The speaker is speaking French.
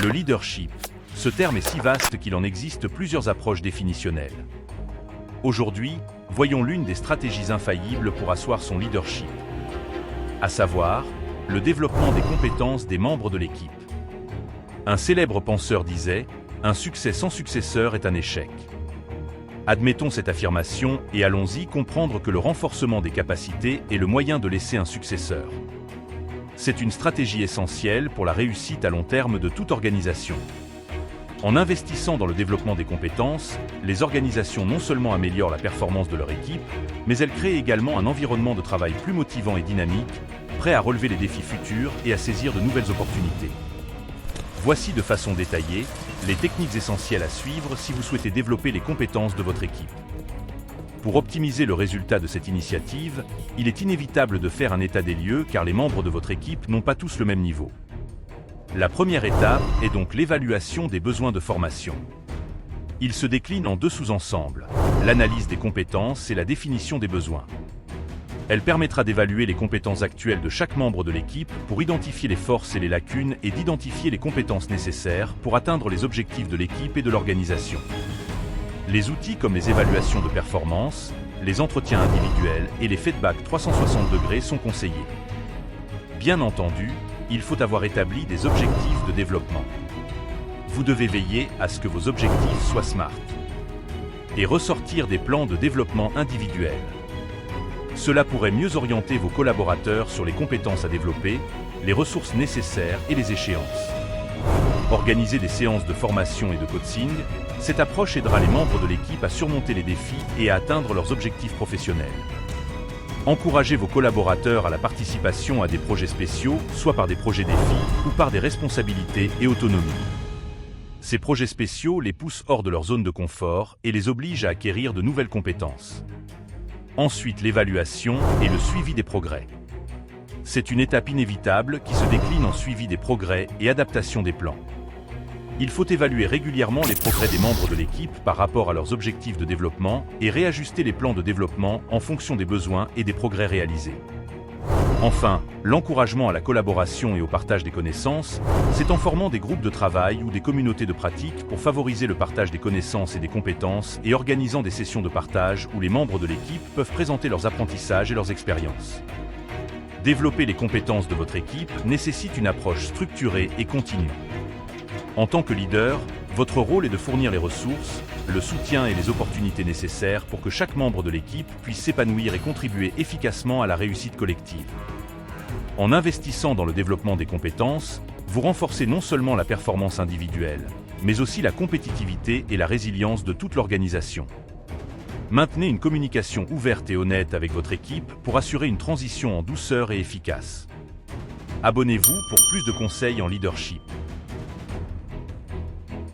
Le leadership. Ce terme est si vaste qu'il en existe plusieurs approches définitionnelles. Aujourd'hui, voyons l'une des stratégies infaillibles pour asseoir son leadership, à savoir, le développement des compétences des membres de l'équipe. Un célèbre penseur disait « Un succès sans successeur est un échec ». Admettons cette affirmation et allons-y comprendre que le renforcement des capacités est le moyen de laisser un successeur. C'est une stratégie essentielle pour la réussite à long terme de toute organisation. En investissant dans le développement des compétences, les organisations non seulement améliorent la performance de leur équipe, mais elles créent également un environnement de travail plus motivant et dynamique, prêt à relever les défis futurs et à saisir de nouvelles opportunités. Voici de façon détaillée les techniques essentielles à suivre si vous souhaitez développer les compétences de votre équipe. Pour optimiser le résultat de cette initiative, il est inévitable de faire un état des lieux car les membres de votre équipe n'ont pas tous le même niveau. La première étape est donc l'évaluation des besoins de formation. Il se décline en deux sous-ensembles, l'analyse des compétences et la définition des besoins. Elle permettra d'évaluer les compétences actuelles de chaque membre de l'équipe pour identifier les forces et les lacunes et d'identifier les compétences nécessaires pour atteindre les objectifs de l'équipe et de l'organisation. Les outils comme les évaluations de performance, les entretiens individuels et les feedbacks 360 degrés sont conseillés. Bien entendu, il faut avoir établi des objectifs de développement. Vous devez veiller à ce que vos objectifs soient SMART et ressortir des plans de développement individuels. Cela pourrait mieux orienter vos collaborateurs sur les compétences à développer, les ressources nécessaires et les échéances. Organiser des séances de formation et de coaching, cette approche aidera les membres de l'équipe à surmonter les défis et à atteindre leurs objectifs professionnels. Encouragez vos collaborateurs à la participation à des projets spéciaux, soit par des projets défis ou par des responsabilités et autonomie. Ces projets spéciaux les poussent hors de leur zone de confort et les obligent à acquérir de nouvelles compétences. Ensuite, l'évaluation et le suivi des progrès. C'est une étape inévitable qui se décline en suivi des progrès et adaptation des plans. Il faut évaluer régulièrement les progrès des membres de l'équipe par rapport à leurs objectifs de développement et réajuster les plans de développement en fonction des besoins et des progrès réalisés. Enfin, l'encouragement à la collaboration et au partage des connaissances, c'est en formant des groupes de travail ou des communautés de pratique pour favoriser le partage des connaissances et des compétences et organisant des sessions de partage où les membres de l'équipe peuvent présenter leurs apprentissages et leurs expériences. Développer les compétences de votre équipe nécessite une approche structurée et continue. En tant que leader, votre rôle est de fournir les ressources, le soutien et les opportunités nécessaires pour que chaque membre de l'équipe puisse s'épanouir et contribuer efficacement à la réussite collective. En investissant dans le développement des compétences, vous renforcez non seulement la performance individuelle, mais aussi la compétitivité et la résilience de toute l'organisation. Maintenez une communication ouverte et honnête avec votre équipe pour assurer une transition en douceur et efficace. Abonnez-vous pour plus de conseils en leadership.